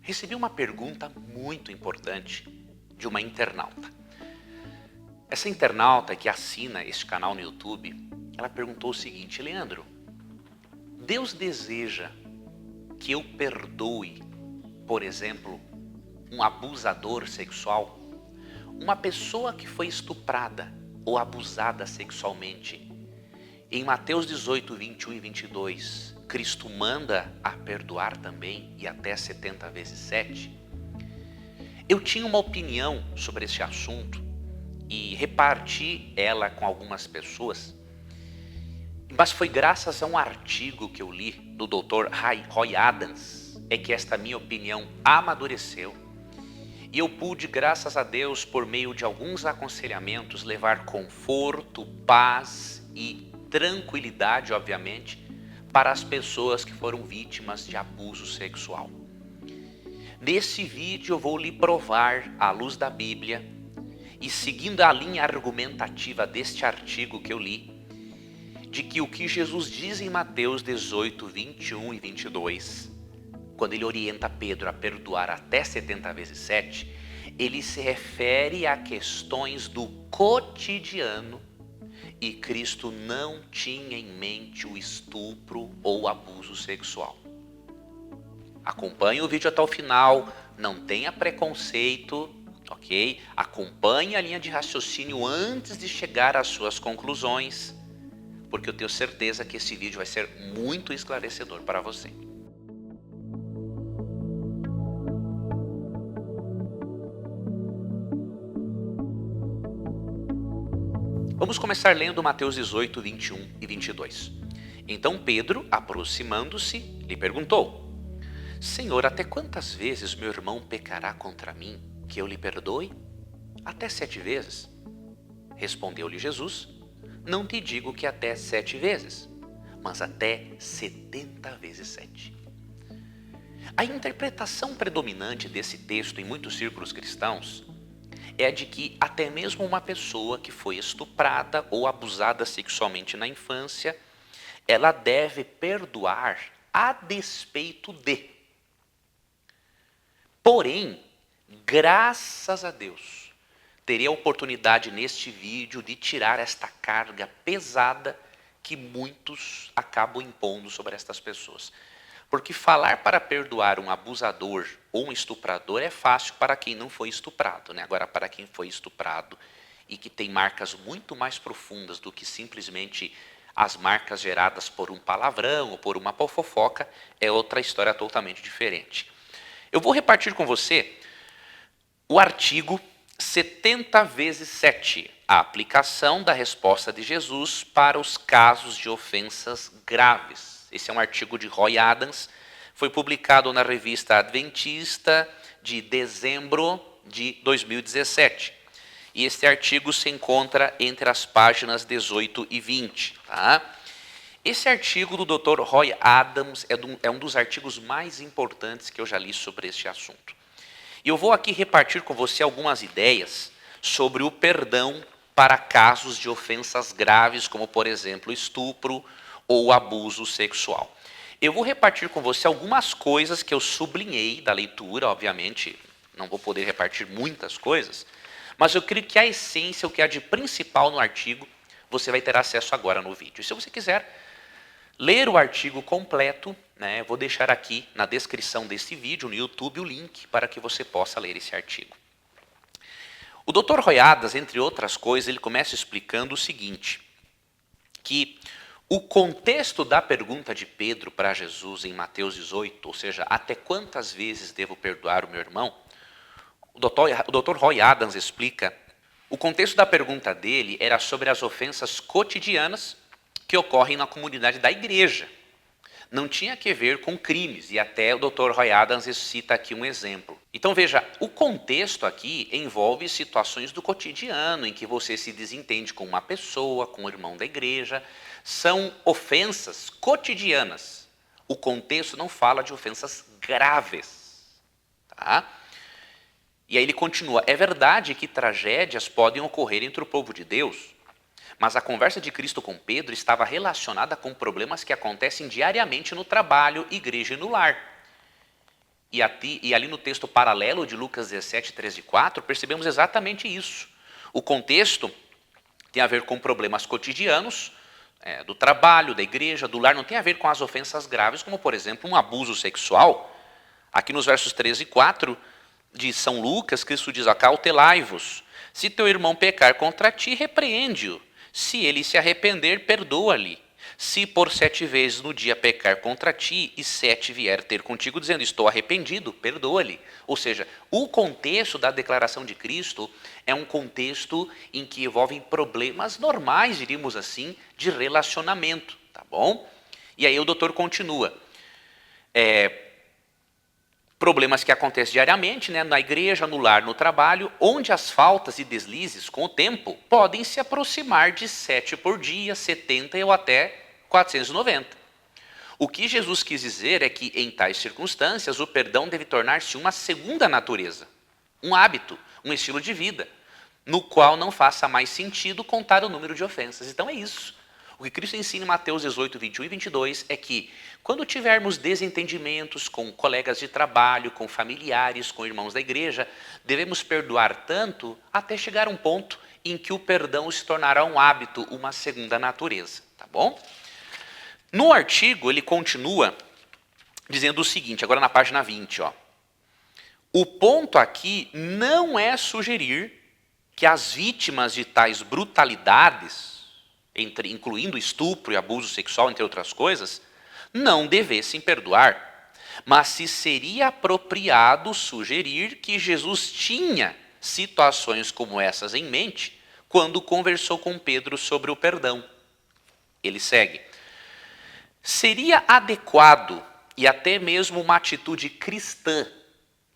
Recebi uma pergunta muito importante de uma internauta. Essa internauta que assina este canal no YouTube, ela perguntou o seguinte: Leandro, Deus deseja que eu perdoe, por exemplo, um abusador sexual? Uma pessoa que foi estuprada ou abusada sexualmente. Em Mateus 18, 21 e 22, Cristo manda a perdoar também e até 70 vezes 7. Eu tinha uma opinião sobre esse assunto e reparti ela com algumas pessoas, mas foi graças a um artigo que eu li do Dr. Roy Adams é que esta minha opinião amadureceu e eu pude, graças a Deus, por meio de alguns aconselhamentos, levar conforto, paz e tranquilidade, obviamente, para as pessoas que foram vítimas de abuso sexual. Nesse vídeo eu vou lhe provar, à luz da Bíblia, e seguindo a linha argumentativa deste artigo que eu li, de que o que Jesus diz em Mateus 18, 21 e 22, quando ele orienta Pedro a perdoar até 70 vezes 7, ele se refere a questões do cotidiano e Cristo não tinha em mente o estupro ou o abuso sexual. Acompanhe o vídeo até o final, não tenha preconceito, ok? Acompanhe a linha de raciocínio antes de chegar às suas conclusões, porque eu tenho certeza que esse vídeo vai ser muito esclarecedor para você. Vamos começar lendo Mateus 18, 21 e 22. Então Pedro, aproximando-se, lhe perguntou: Senhor, até quantas vezes meu irmão pecará contra mim, que eu lhe perdoe? Até 7 vezes? Respondeu-lhe Jesus: Não te digo que até 7 vezes, mas até 70 vezes 7. A interpretação predominante desse texto em muitos círculos cristãos é a de que até mesmo uma pessoa que foi estuprada ou abusada sexualmente na infância, ela deve perdoar a despeito de. Porém, graças a Deus, terei a oportunidade neste vídeo de tirar esta carga pesada que muitos acabam impondo sobre estas pessoas. Porque falar para perdoar um abusador ou um estuprador é fácil para quem não foi estuprado, né? Agora, para quem foi estuprado e que tem marcas muito mais profundas do que simplesmente as marcas geradas por um palavrão ou por uma fofoca, é outra história totalmente diferente. Eu vou repartir com você o artigo 70 vezes 7, a aplicação da resposta de Jesus para os casos de ofensas graves. Esse é um artigo de Roy Adams, foi publicado na revista Adventista de dezembro de 2017. E este artigo se encontra entre as páginas 18 e 20. Tá? Esse artigo do Dr. Roy Adams é um dos artigos mais importantes que eu já li sobre este assunto. E eu vou aqui repartir com você algumas ideias sobre o perdão para casos de ofensas graves, como, por exemplo, estupro ou abuso sexual. Eu vou repartir com você algumas coisas que eu sublinhei da leitura, obviamente, não vou poder repartir muitas coisas, mas eu creio que a essência, o que há de principal no artigo, você vai ter acesso agora no vídeo. E se você quiser ler o artigo completo, né, vou deixar aqui na descrição desse vídeo, no YouTube, o link para que você possa ler esse artigo. O Dr. Roy Adams, entre outras coisas, ele começa explicando o seguinte, que o contexto da pergunta de Pedro para Jesus em Mateus 18, ou seja, até quantas vezes devo perdoar o meu irmão? O Dr. Roy Adams explica, o contexto da pergunta dele era sobre as ofensas cotidianas que ocorrem na comunidade da igreja. Não tinha que ver com crimes, e até o Dr. Roy Adams cita aqui um exemplo. Então veja, o contexto aqui envolve situações do cotidiano, em que você se desentende com uma pessoa, com um irmão da igreja, são ofensas cotidianas. O contexto não fala de ofensas graves. Tá? E aí ele continua, é verdade que tragédias podem ocorrer entre o povo de Deus, mas a conversa de Cristo com Pedro estava relacionada com problemas que acontecem diariamente no trabalho, igreja e no lar. E ali no texto paralelo de Lucas 17, 13 e 4, percebemos exatamente isso. O contexto tem a ver com problemas cotidianos, do trabalho, da igreja, do lar, não tem a ver com as ofensas graves, como, por exemplo, um abuso sexual. Aqui nos versos 13 e 4 de São Lucas, Cristo diz: acautelai-vos. Se teu irmão pecar contra ti, repreende-o. Se ele se arrepender, perdoa-lhe. Se por 7 vezes no dia pecar contra ti e 7 vier ter contigo dizendo estou arrependido, perdoa-lhe. Ou seja, o contexto da declaração de Cristo é um contexto em que envolvem problemas normais, diríamos assim, de relacionamento, tá bom? E aí o doutor continua. Problemas que acontecem diariamente, né, na igreja, no lar, no trabalho, onde as faltas e deslizes com o tempo podem se aproximar de 7 por dia, 70 ou até 490. O que Jesus quis dizer é que, em tais circunstâncias, o perdão deve tornar-se uma segunda natureza, um hábito, um estilo de vida, no qual não faça mais sentido contar o número de ofensas. Então é isso. O que Cristo ensina em Mateus 18, 21 e 22 é que, quando tivermos desentendimentos com colegas de trabalho, com familiares, com irmãos da igreja, devemos perdoar tanto até chegar a um ponto em que o perdão se tornará um hábito, uma segunda natureza, tá bom? No artigo, ele continua dizendo o seguinte, agora na página 20, ó. O ponto aqui não é sugerir que as vítimas de tais brutalidades, incluindo estupro e abuso sexual, entre outras coisas, não devessem perdoar, mas se seria apropriado sugerir que Jesus tinha situações como essas em mente quando conversou com Pedro sobre o perdão. Ele segue. Seria adequado e até mesmo uma atitude cristã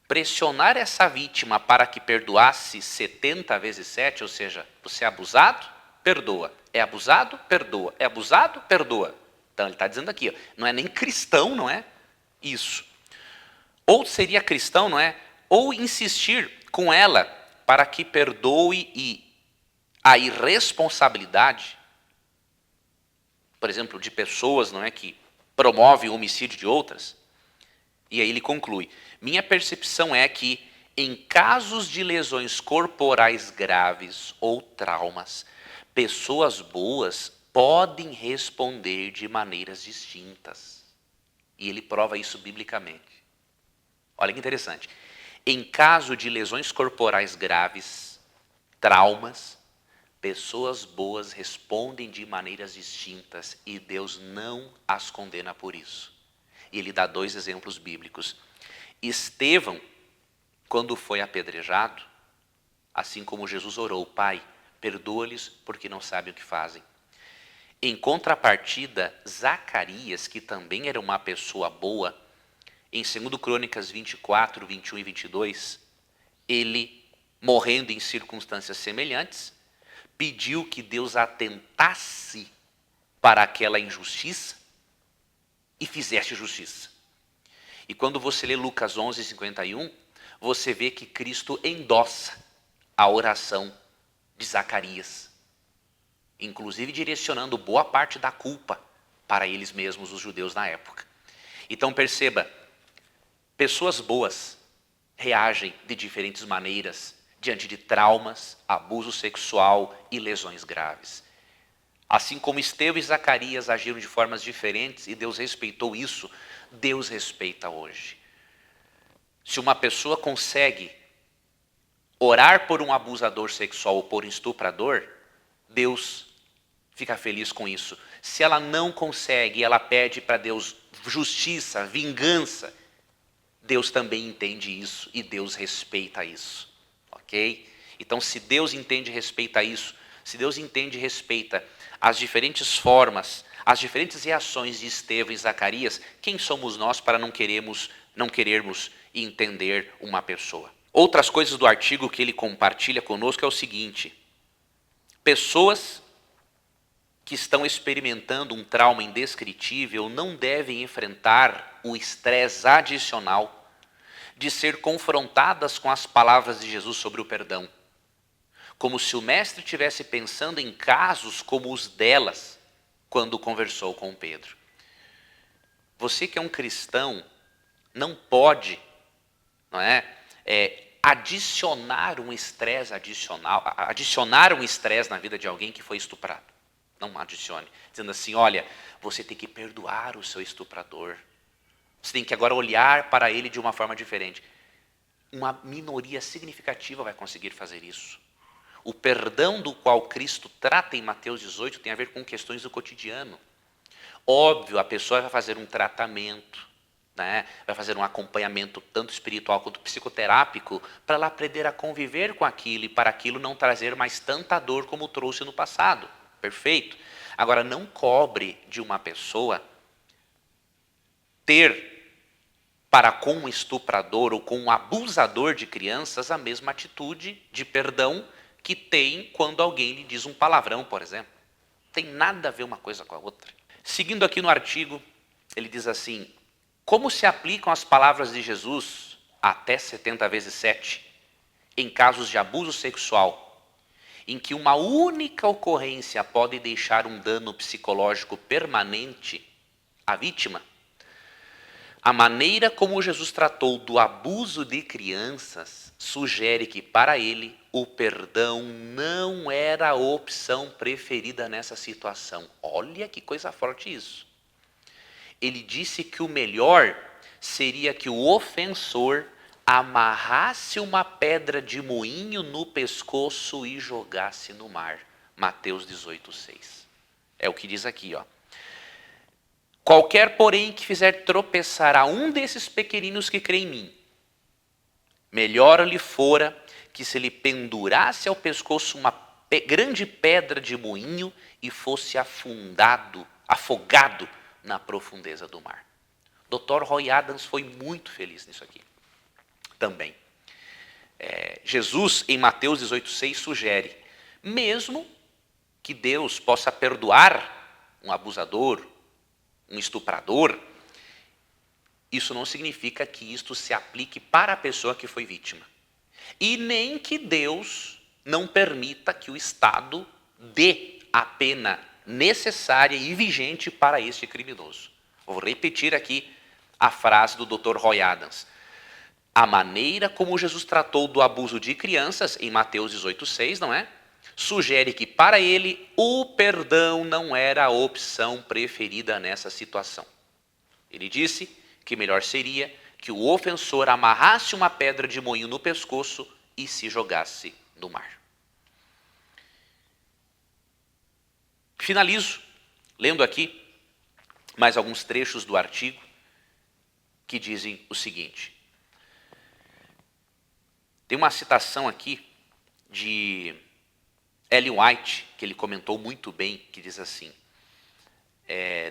pressionar essa vítima para que perdoasse 70 vezes 7, ou seja, você é abusado, perdoa. É abusado, perdoa. É abusado, perdoa. Então ele está dizendo aqui, ó, não é nem cristão, não é? Isso. Ou seria cristão, não é? Ou insistir com ela para que perdoe e a irresponsabilidade, por exemplo, de pessoas, não é, que promovem o homicídio de outras. E aí ele conclui, minha percepção é que em casos de lesões corporais graves ou traumas, pessoas boas podem responder de maneiras distintas. E ele prova isso biblicamente. Olha que interessante. Em caso de lesões corporais graves, traumas, pessoas boas respondem de maneiras distintas e Deus não as condena por isso. E ele dá 2 exemplos bíblicos. Estevão, quando foi apedrejado, assim como Jesus orou, Pai, perdoa-lhes porque não sabem o que fazem. Em contrapartida, Zacarias, que também era uma pessoa boa, em 2 Crônicas 24, 21 e 22, ele, morrendo em circunstâncias semelhantes, pediu que Deus atentasse para aquela injustiça e fizesse justiça. E quando você lê Lucas 11, 51, você vê que Cristo endossa a oração de Zacarias, inclusive direcionando boa parte da culpa para eles mesmos, os judeus na época. Então perceba, pessoas boas reagem de diferentes maneiras diante de traumas, abuso sexual e lesões graves. Assim como Estevão e Zacarias agiram de formas diferentes e Deus respeitou isso, Deus respeita hoje. Se uma pessoa consegue orar por um abusador sexual ou por um estuprador, Deus fica feliz com isso. Se ela não consegue, ela pede para Deus justiça, vingança, Deus também entende isso e Deus respeita isso, ok? Então, se Deus entende e respeita isso, se Deus entende e respeita as diferentes formas, as diferentes reações de Estevão e Zacarias, quem somos nós para não querermos entender uma pessoa? Outras coisas do artigo que ele compartilha conosco é o seguinte: pessoas que estão experimentando um trauma indescritível não devem enfrentar o estresse adicional de ser confrontadas com as palavras de Jesus sobre o perdão, como se o mestre estivesse pensando em casos como os delas quando conversou com Pedro. Você que é um cristão não pode não é? Adicionar um estresse adicional, adicionar um estresse na vida de alguém que foi estuprado. Não adicione. Dizendo assim, olha, você tem que perdoar o seu estuprador. Você tem que agora olhar para ele de uma forma diferente. Uma minoria significativa vai conseguir fazer isso. O perdão do qual Cristo trata em Mateus 18 tem a ver com questões do cotidiano. Óbvio, a pessoa vai fazer um tratamento, né? Vai fazer um acompanhamento tanto espiritual quanto psicoterápico para ela aprender a conviver com aquilo e para aquilo não trazer mais tanta dor como trouxe no passado. Perfeito? Agora, não cobre de uma pessoa ter para com um estuprador ou com um abusador de crianças a mesma atitude de perdão que tem quando alguém lhe diz um palavrão, por exemplo. Tem nada a ver uma coisa com a outra. Seguindo aqui no artigo, ele diz assim, como se aplicam as palavras de Jesus, até 70 vezes 7, em casos de abuso sexual, em que uma única ocorrência pode deixar um dano psicológico permanente à vítima? A maneira como Jesus tratou do abuso de crianças sugere que, para ele, o perdão não era a opção preferida nessa situação. Olha que coisa forte isso. Ele disse que o melhor seria que o ofensor amarrasse uma pedra de moinho no pescoço e jogasse no mar. Mateus 18:6. É o que diz aqui, ó. Qualquer, porém, que fizer tropeçar a um desses pequeninos que crê em mim, melhor lhe fora que se lhe pendurasse ao pescoço uma grande pedra de moinho e fosse afogado na profundeza do mar. Dr. Roy Adams foi muito feliz nisso aqui também. Jesus, em Mateus 18:6, sugere, mesmo que Deus possa perdoar um abusador, um estuprador, isso não significa que isto se aplique para a pessoa que foi vítima. E nem que Deus não permita que o Estado dê a pena necessária e vigente para este criminoso. Vou repetir aqui a frase do Dr. Roy Adams. A maneira como Jesus tratou do abuso de crianças, em Mateus 18:6, não é? Sugere que para ele o perdão não era a opção preferida nessa situação. Ele disse que melhor seria que o ofensor amarrasse uma pedra de moinho no pescoço e se jogasse no mar. Finalizo lendo aqui mais alguns trechos do artigo que dizem o seguinte. Tem uma citação aqui de Ellen White, que ele comentou muito bem, que diz assim,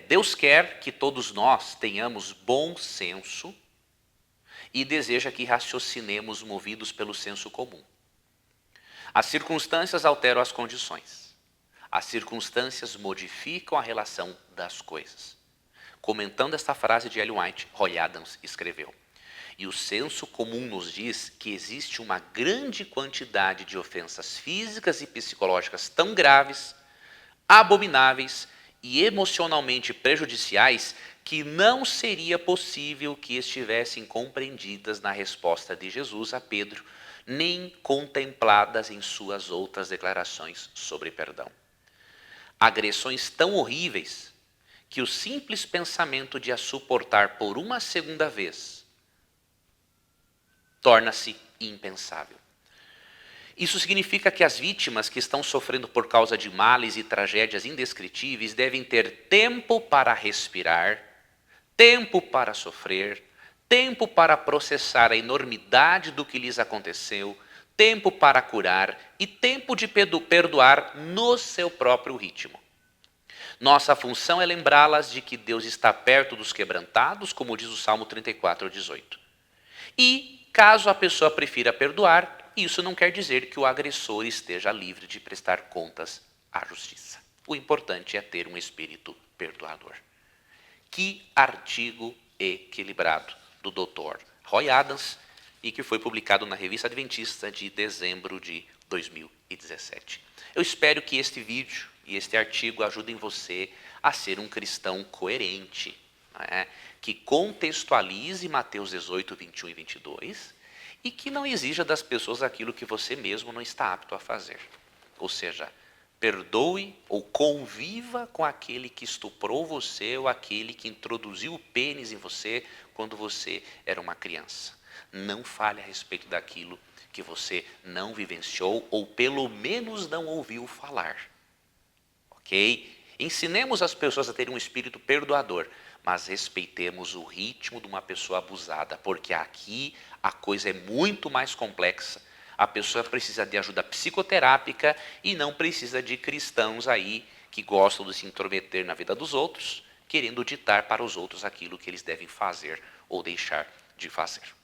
Deus quer que todos nós tenhamos bom senso e deseja que raciocinemos movidos pelo senso comum. As circunstâncias alteram as condições. As circunstâncias modificam a relação das coisas. Comentando esta frase de Ellen White, Roy Adams escreveu, e o senso comum nos diz que existe uma grande quantidade de ofensas físicas e psicológicas tão graves, abomináveis e emocionalmente prejudiciais que não seria possível que estivessem compreendidas na resposta de Jesus a Pedro, nem contempladas em suas outras declarações sobre perdão. Agressões tão horríveis que o simples pensamento de as suportar por uma segunda vez torna-se impensável. Isso significa que as vítimas que estão sofrendo por causa de males e tragédias indescritíveis devem ter tempo para respirar, tempo para sofrer, tempo para processar a enormidade do que lhes aconteceu, tempo para curar e tempo de perdoar no seu próprio ritmo. Nossa função é lembrá-las de que Deus está perto dos quebrantados, como diz o Salmo 34:18. E, caso a pessoa prefira perdoar, isso não quer dizer que o agressor esteja livre de prestar contas à justiça. O importante é ter um espírito perdoador. Que artigo equilibrado do Dr. Roy Adams e que foi publicado na Revista Adventista de dezembro de 2017. Eu espero que este vídeo e este artigo ajudem você a ser um cristão coerente, né? Que contextualize Mateus 18, 21 e 22 e que não exija das pessoas aquilo que você mesmo não está apto a fazer. Ou seja, perdoe ou conviva com aquele que estuprou você ou aquele que introduziu o pênis em você quando você era uma criança. Não fale a respeito daquilo que você não vivenciou ou pelo menos não ouviu falar. Ok? Ensinemos as pessoas a terem um espírito perdoador, mas respeitemos o ritmo de uma pessoa abusada, porque aqui a coisa é muito mais complexa. A pessoa precisa de ajuda psicoterápica e não precisa de cristãos aí que gostam de se intrometer na vida dos outros, querendo ditar para os outros aquilo que eles devem fazer ou deixar de fazer.